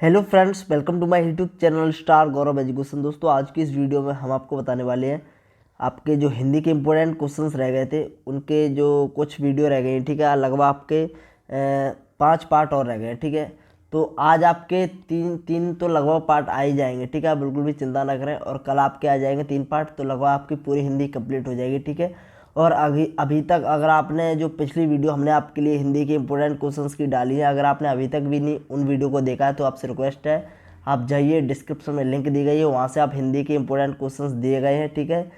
Hello friends, welcome to my YouTube channel star Gaurav education. दोस्तों, आज की इस वीडियो में हम आपको बताने वाले हैं आपके जो हिंदी के इम्पोर्टेंट क्वेश्चंस रह गए थे उनके जो कुछ वीडियो रह गए हैं। ठीक है, लगभग आपके 5 पार्ट और रह गए हैं। ठीक है, तो आज आपके तीन तीन तो लगभग पार्ट आ ही जाएंगे। ठीक है, बिल्कुल भी चिंता ना करें। और कल आपके आ जाएंगे 3 पार्ट, तो लगभग आपकी पूरी हिंदी कंप्लीट हो जाएगी। ठीक है, और अभी तक अगर आपने जो पिछली वीडियो हमने आपके लिए हिंदी के इंपॉर्टेंट क्वेश्चंस की डाली है, अगर आपने अभी तक भी नहीं उन वीडियो को देखा है तो आपसे रिक्वेस्ट है आप जाइए, डिस्क्रिप्शन में लिंक दी गई है, वहाँ से आप हिंदी के इंपॉर्टेंट क्वेश्चंस दिए गए हैं। ठीक है,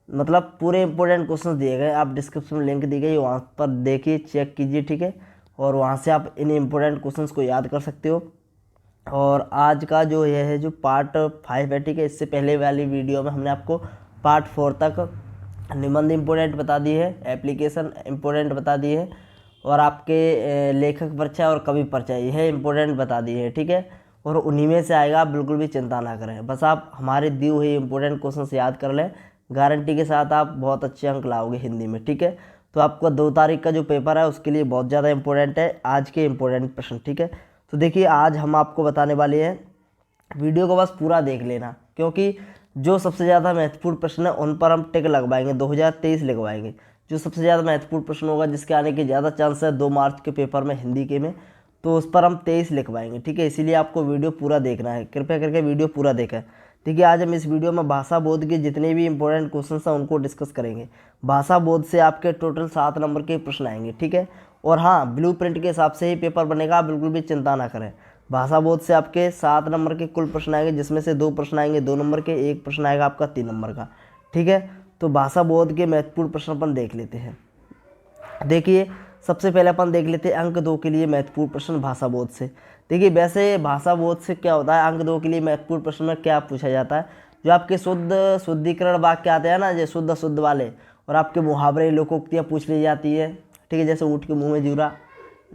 मतलब पूरे इंपॉर्टेंट क्वेश्चंस दिए गए, आप डिस्क्रिप्शन में लिंक दी गई है, वहाँ पर देखिए, चेक कीजिए। ठीक है, और वहाँ से आप इन इंपॉर्टेंट क्वेश्चंस को याद कर सकते हो। और आज का जो यह है जो पार्ट 5 है, ठीक है, इससे पहले वाली वीडियो में हमने आपको पार्ट 4 तक निबंध इम्पोर्टेंट बता दी है, एप्लीकेशन इम्पोर्टेंट बता दी है, और आपके लेखक परिचय और कवि परिचय यह इम्पोर्टेंट बता दी है। ठीक है, और उन्हीं में से आएगा, आप बिल्कुल भी चिंता ना करें, बस आप हमारे दी हुई इम्पोर्टेंट क्वेश्चंस याद कर लें, गारंटी के साथ आप बहुत अच्छे अंक लाओगे हिंदी में। ठीक है, तो आपका 2 तारीख का जो पेपर है उसके लिए बहुत ज़्यादा इंपॉर्टेंट है आज के इम्पोर्टेंट प्रश्न। ठीक है, तो देखिए आज हम आपको बताने वाले हैं, वीडियो को बस पूरा देख लेना, क्योंकि जो सबसे ज़्यादा महत्वपूर्ण प्रश्न है उन पर हम टिक लगवाएंगे, 2023 लिखवाएंगे। जो सबसे ज़्यादा महत्वपूर्ण प्रश्न होगा, जिसके आने के ज़्यादा चांस है 2 मार्च के पेपर में हिंदी के में, तो उस पर हम 23 लिखवाएंगे। ठीक है, इसीलिए आपको वीडियो पूरा देखना है, कृपया करके वीडियो पूरा देखें। ठीक है, आज हम इस वीडियो में भाषा बोध के जितने भी इंपॉर्टेंट क्वेश्चन हैं उनको डिस्कस करेंगे। भाषा बोध से आपके टोटल 7 नंबर के प्रश्न आएंगे। ठीक है, और हाँ, ब्लू प्रिंट के हिसाब से ही पेपर बनेगा, आप बिल्कुल भी चिंता ना करें। भाषा बोध से आपके 7 नंबर के कुल प्रश्न आएंगे, जिसमें से 2 प्रश्न आएंगे 2 नंबर के, 1 प्रश्न आएगा आपका 3 नंबर का। ठीक है, तो भाषा बोध के महत्वपूर्ण प्रश्न अपन देख लेते हैं। देखिए, सबसे पहले अपन देख लेते हैं अंक 2 के लिए महत्वपूर्ण प्रश्न भाषा बोध से। देखिए, वैसे भाषा बोध से क्या होता है, अंक 2 के लिए महत्वपूर्ण प्रश्न में क्या पूछा जाता है, जो आपके शुद्धिकरण वाक्य आते हैं ना, जो शुद्ध अशुद्ध वाले, और आपके मुहावरे लोकोक्तियाँ पूछ ली जाती है। ठीक है, जैसे ऊँट के मुँह में जूरा,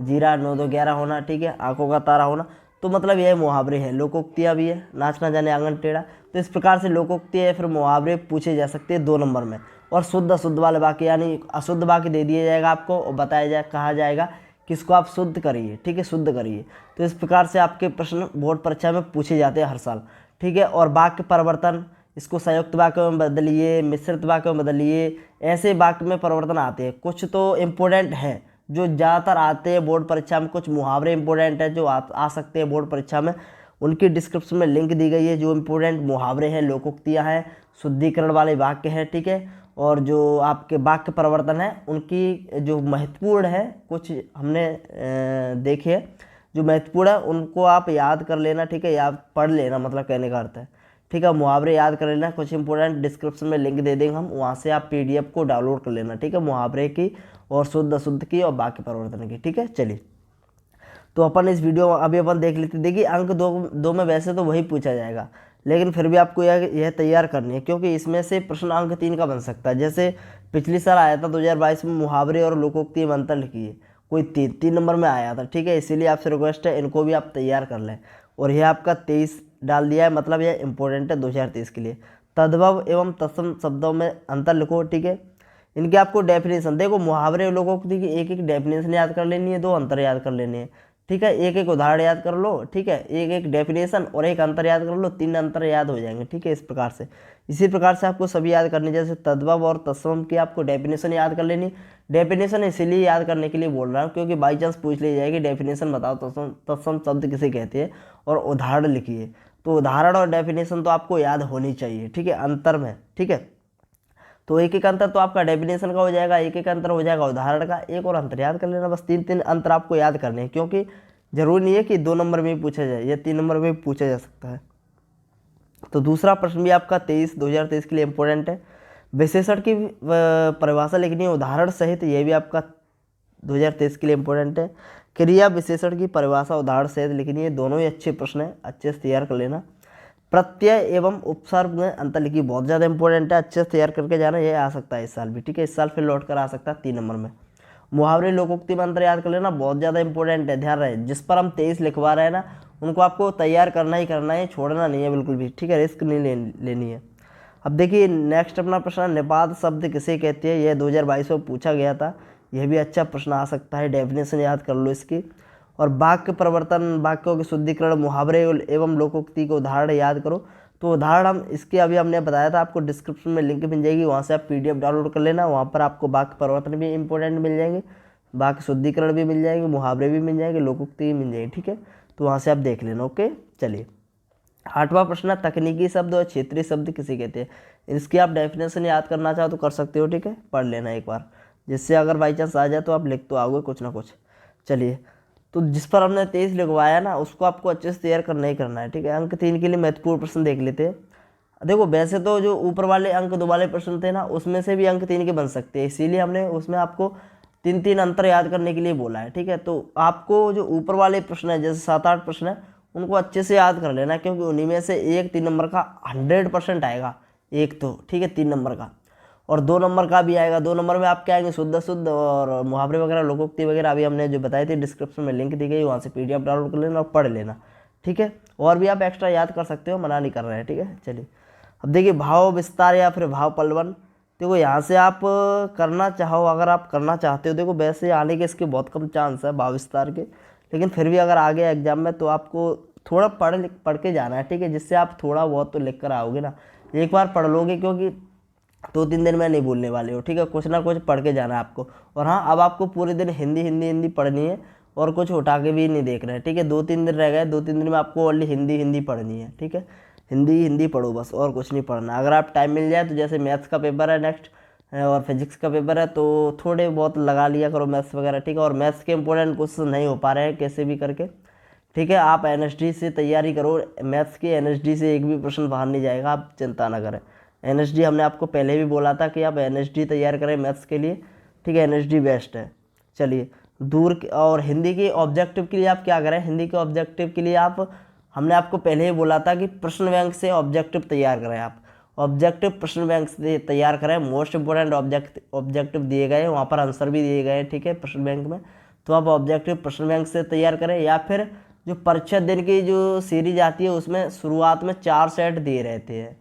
जीरा 9 2 11 होना। ठीक है, आंखों का तारा होना, तो मतलब यह मुहावरे हैं। लोकोक्तियाँ भी है, नाच ना जाने आंगन टेढ़ा, तो इस प्रकार से लोकोक्तियाँ या फिर मुहावरे पूछे जा सकते हैं 2 नंबर में। और शुद्ध अशुद्ध वाले वाक्य, यानी अशुद्ध वाक्य दे दिया जाएगा आपको और बताया जाए, कहा जाएगा कि इसको आप शुद्ध करिए। ठीक है, शुद्ध करिए। तो इस प्रकार से आपके प्रश्न बोर्ड परीक्षा में पूछे जाते हैं हर साल। ठीक है, और वाक्य परिवर्तन, इसको संयुक्त वाक्य में बदलिए, मिश्रित वाक्य में बदलिए, ऐसे वाक्य में परिवर्तन आते हैं। कुछ तो इम्पोर्टेंट हैं जो ज़्यादातर आते हैं बोर्ड परीक्षा में, कुछ मुहावरे इंपॉर्टेंट है जो आ सकते हैं बोर्ड परीक्षा में, उनकी डिस्क्रिप्शन में लिंक दी गई है। जो इम्पोर्टेंट मुहावरे हैं, लोकोक्तियाँ हैं, शुद्धिकरण वाले वाक्य हैं। ठीक है, और जो आपके वाक्य परिवर्तन है, उनकी जो महत्वपूर्ण है, कुछ हमने देखे जो महत्वपूर्ण है उनको आप याद कर लेना। ठीक है, याद पढ़ लेना, मतलब कहने का अर्थ है। ठीक है, मुहावरे याद कर लेना, कुछ इंपॉर्टेंट डिस्क्रिप्शन में लिंक दे देंगे हम, वहाँ से आप PDF को डाउनलोड कर लेना। ठीक है, मुहावरे की और शुद्ध अशुद्ध की और वाक्य परिवर्तन की। ठीक है, चलिए, तो अपन इस वीडियो में अभी अपन देख लेते हैं। देखिए, अंक दो में वैसे तो वही पूछा जाएगा, लेकिन फिर भी आपको यह तैयार करनी है, क्योंकि इसमें से प्रश्न अंक 3 का बन सकता है। जैसे पिछली साल आया था 2022 में, मुहावरे और लोकोक्ति में अंतर लिखिए, कोई 3 नंबर में आया था। ठीक है, इसीलिए आपसे रिक्वेस्ट है, इनको भी आप तैयार कर लें। और यह आपका 23 डाल दिया है, मतलब यह इंपॉर्टेंट है 2023 के लिए। तद्भव एवं तत्सम शब्दों में अंतर लिखो। ठीक है, इनके आपको डेफिनेशन, देखो मुहावरे और लोकोक्ति की एक एक डेफिनेशन याद कर लेनी है, 2 अंतर याद कर लेने हैं। ठीक है, एक एक उदाहरण याद कर लो। ठीक है, एक एक डेफिनेशन और एक अंतर याद कर लो, 3 अंतर याद हो जाएंगे। ठीक है, इस प्रकार से, इसी प्रकार से आपको सभी याद करनी। जैसे तद्भव और तत्सम की आपको डेफिनेशन याद कर लेनी। डेफिनेशन इसीलिए याद करने के लिए बोल रहा हूँ, क्योंकि बाई चांस पूछ ली जाएगी डेफिनेशन बताओ तत्सम शब्द किसे कहते हैं, और उदाहरण लिखिए। तो उदाहरण और डेफिनेशन तो आपको याद होनी चाहिए। ठीक है, अंतर में। ठीक है, तो एक एक अंतर तो आपका डेफिनेशन का हो जाएगा, एक एक अंतर हो जाएगा उदाहरण का, एक और अंतर याद कर लेना। बस 3 अंतर आपको याद करने हैं, क्योंकि जरूरी नहीं है कि 2 नंबर में ही पूछा जाए, या 3 नंबर में भी पूछा जा सकता है। तो दूसरा प्रश्न भी आपका 2023 के लिए इंपॉर्टेंट है। विशेषण की परिभाषा लिखनी है उदाहरण सहित, ये भी आपका 2023 के लिए इंपॉर्टेंट है। क्रिया विशेषण की परिभाषा उदाहरण सहित लिखनी है। दोनों ही अच्छे प्रश्न हैं, अच्छे से तैयार कर लेना। प्रत्यय एवं उपसर्ग में अंतर लिखी, बहुत ज़्यादा इंपॉर्टेंट है, अच्छे से तैयार करके जाना। ये आ सकता है इस साल भी। ठीक है, इस साल फिर लौट कर आ सकता है 3 नंबर में। मुहावरे लोकोक्ति में अंतर याद कर लेना, बहुत ज़्यादा इंपॉर्टेंट है, ध्यान रहे। जिस पर हम 23 लिखवा रहे हैं ना, उनको आपको तैयार करना ही करना है, छोड़ना नहीं है बिल्कुल भी। ठीक है, रिस्क नहीं लेनी है। अब देखिए, नेक्स्ट अपना प्रश्न, निपात शब्द किसे कहते हैं, यह 2022 में पूछा गया था। यह भी अच्छा प्रश्न आ सकता है, डेफिनेशन याद कर लो इसकी। और वाक्य परिवर्तन, वाक्यों के शुद्धिकरण, मुहावरे एवं लोकोक्ति के उदाहरण याद करो। तो उदाहरण हम इसके अभी हमने बताया था, आपको डिस्क्रिप्शन में लिंक मिल जाएगी, वहाँ से आप PDF डाउनलोड कर लेना। वहाँ पर आपको वाक्य परिवर्तन भी इंपॉर्टेंट मिल जाएंगे, वाक्य शुद्धिकरण भी मिल जाएंगे, मुहावरे भी मिल जाएंगे, लोकोक्ति भी मिल जाएगी, ठीक है। तो वहाँ से आप देख लेना। ओके, चलिए 8वां प्रश्न है, तकनीकी शब्द और क्षेत्रीय शब्द किसे कहते हैं। इसकी आप डेफिनेशन याद करना चाहो तो कर सकते हो, ठीक है, पढ़ लेना एक बार, जिससे अगर बाई चांस आ जाए तो आप लिख तो आओगे कुछ ना कुछ। चलिए, तो जिस पर हमने 23 लिखवाया ना, उसको आपको अच्छे से तैयार करना ही करना है, ठीक है। अंक 3 के लिए महत्वपूर्ण प्रश्न देख लेते हैं। देखो वैसे तो जो ऊपर वाले अंक 2 वाले प्रश्न थे ना, उसमें से भी अंक 3 के बन सकते हैं, इसीलिए हमने उसमें आपको 3-3 अंतर याद करने के लिए बोला है, ठीक है। तो आपको जो ऊपर वाले प्रश्न है, जैसे 7-8 प्रश्न है, उनको अच्छे से याद कर लेना, क्योंकि उन्हीं में से एक 3 नंबर का 100% आएगा, एक तो, ठीक है, 3 नंबर का, और 2 नंबर का भी आएगा। 2 नंबर में आप क्या आएंगे, शुद्ध शुद्ध और मुहावरे वगैरह, लोकोक्ति वगैरह, अभी हमने जो बताई थी, डिस्क्रिप्शन में लिंक दी गई, वहाँ से PDF डाउनलोड कर लेना और पढ़ लेना, ठीक है। और भी आप एक्स्ट्रा याद कर सकते हो, मना नहीं कर रहे हैं, ठीक है। चलिए, अब देखिए भाव विस्तार या फिर भाव पल्लवन। देखो यहाँ से आप करना चाहो, अगर आप करना चाहते हो, देखो वैसे आने के इसके बहुत कम चांस है भाव विस्तार के, लेकिन फिर भी अगर आ गया एग्जाम में तो आपको थोड़ा पढ़ के जाना है, ठीक है, जिससे आप थोड़ा बहुत तो लिख कर आओगे ना। एक बार पढ़ लोगे, क्योंकि 2-3 दिन में नहीं भूलने वाले हो, ठीक है, कुछ ना कुछ पढ़ के जाना है आपको। और हाँ, अब आपको पूरे दिन हिंदी हिंदी हिंदी पढ़नी है, और कुछ उठा के भी नहीं देखना है, ठीक है। 2-3 दिन रह गए, 2-3 दिन में आपको ओनली हिंदी हिंदी पढ़नी है, ठीक है। हिंदी हिंदी पढ़ो बस, और कुछ नहीं पढ़ना। अगर आप टाइम मिल जाए तो जैसे मैथ्स का पेपर है नेक्स्ट, और फिजिक्स का पेपर है, तो थोड़े बहुत लगा लिया करो मैथ्स वगैरह, ठीक है। और मैथ्स के इंपॉर्टेंट क्वेश्चन नहीं हो पा रहे हैं कैसे भी करके, ठीक है, आप NSD से तैयारी करो। मैथ्स के NSD से एक भी प्रश्न बाहर नहीं जाएगा, आप चिंता ना करें। NSD हमने आपको पहले भी बोला था कि आप NSD तैयार करें मैथ्स के लिए, ठीक है, NSD बेस्ट है। चलिए, और हिंदी के ऑब्जेक्टिव के लिए आप क्या करें, हिंदी के ऑब्जेक्टिव के लिए आप, हमने आपको पहले ही बोला था कि प्रश्न बैंक से ऑब्जेक्टिव तैयार करें। आप ऑब्जेक्टिव प्रश्न बैंक से तैयार करें, मोस्ट इंपोर्टेंट ऑब्जेक्टिव दिए गए हैं, वहाँ पर आंसर भी दिए गए हैं, ठीक है, प्रश्न बैंक में। तो आप ऑब्जेक्टिव प्रश्न बैंक से तैयार करें, या फिर जो परीक्षा दिन की जो सीरीज आती है, उसमें शुरुआत में 4 सेट दिए रहते हैं,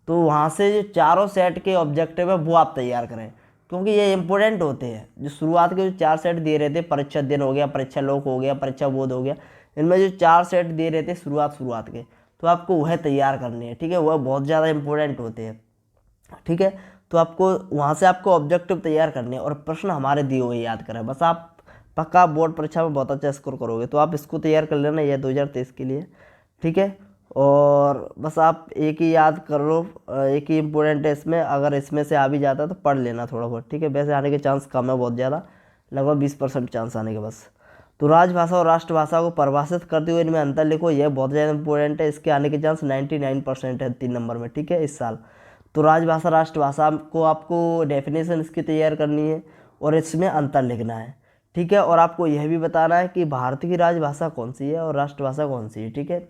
तो वहाँ से जो चारों सेट के ऑब्जेक्टिव है वो आप तैयार करें, क्योंकि ये इंपॉर्टेंट होते हैं। जो शुरुआत के जो 4 सेट दिए रहते हैं, परीक्षा दिन हो गया, परीक्षा लोक हो गया, परीक्षा बोध हो गया, इनमें जो 4 सेट दिए रहते हैं शुरुआत के, तो आपको वह तैयार करने हैं, ठीक है, वह बहुत ज़्यादा इंपॉर्टेंट होते हैं, ठीक है। तो आपको वहाँ से आपको ऑब्जेक्टिव तैयार करने हैं, और प्रश्न हमारे दिए हुए याद करें, बस आप पक्का बोर्ड परीक्षा में बहुत अच्छा स्कोर करोगे। तो आप इसको तैयार कर लेना, यह 2023 के लिए, ठीक है। और बस आप एक ही याद कर लो, एक ही इम्पोर्टेंट है इसमें, अगर इसमें से आ भी जाता है तो पढ़ लेना थोड़ा बहुत, ठीक है। वैसे आने के चांस कम है, बहुत ज़्यादा, लगभग 20% चांस आने के बस। तो राजभाषा और राष्ट्रभाषा को परिभाषित करते हुए इनमें अंतर लिखो, यह बहुत ज़्यादा इंपॉर्टेंट है, इसके आने के चांस 99% है 3 नंबर में, ठीक है, इस साल। तो राजभाषा राष्ट्रभाषा को आपको डेफिनेशन इसकी तैयार करनी है, और इसमें अंतर लिखना है, ठीक है। और आपको यह भी बताना है कि भारत की राजभाषा कौन सी है और राष्ट्रभाषा कौन सी है, ठीक है।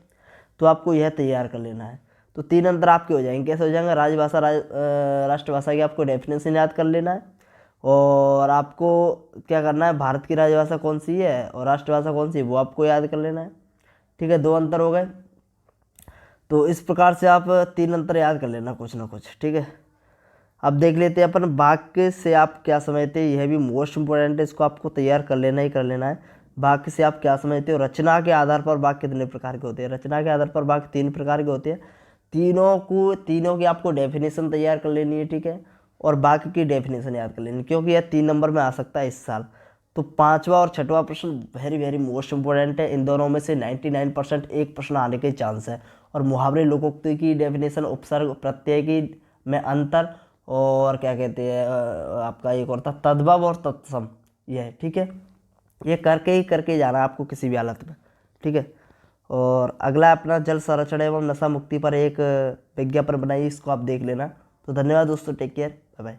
तो आपको यह तैयार कर लेना है। तो 3 अंतर आपके हो जाएंगे, कैसे हो जाएंगे, राजभाषा राष्ट्रभाषा की आपको डेफिनेशन याद कर लेना है, और आपको क्या करना है, भारत की राजभाषा कौन सी है और राष्ट्रभाषा कौन सी है वो आपको याद कर लेना है, ठीक है। 2 अंतर हो गए। तो इस प्रकार से आप 3 अंतर याद कर लेना कुछ ना कुछ, ठीक है। अब देख लेते हैं अपन वाक्य से आप क्या समझते हैं, यह भी मोस्ट इंपोर्टेंट है, इसको आपको तैयार कर लेना ही कर लेना है। वाक्य से आप क्या समझते हो, रचना के आधार पर वाक्य कितने प्रकार के होते हैं, रचना के आधार पर वाक्य 3 प्रकार के होते हैं। तीनों की आपको डेफिनेशन तैयार कर लेनी है, ठीक है, और वाक्य की डेफिनेशन याद कर लेनी, क्योंकि यह 3 नंबर में आ सकता है इस साल। तो 5वां और 6वां प्रश्न वेरी वेरी मोस्ट इंपोर्टेंट है, इन दोनों में से 99% एक प्रश्न आने के चांस है। और मुहावरे लोकोक्ति की डेफिनेशन, उपसर्ग प्रत्यय की में अंतर, और क्या कहते हैं आपका एक और था तद्भव और तत्सम, यह है, ठीक है। ये करके जाना आपको किसी भी हालत में, ठीक है। और अगला अपना जल संरक्षण एवं नशा मुक्ति पर एक विज्ञापन बनाइए, इसको आप देख लेना। तो धन्यवाद दोस्तों, टेक केयर, बाय बाय।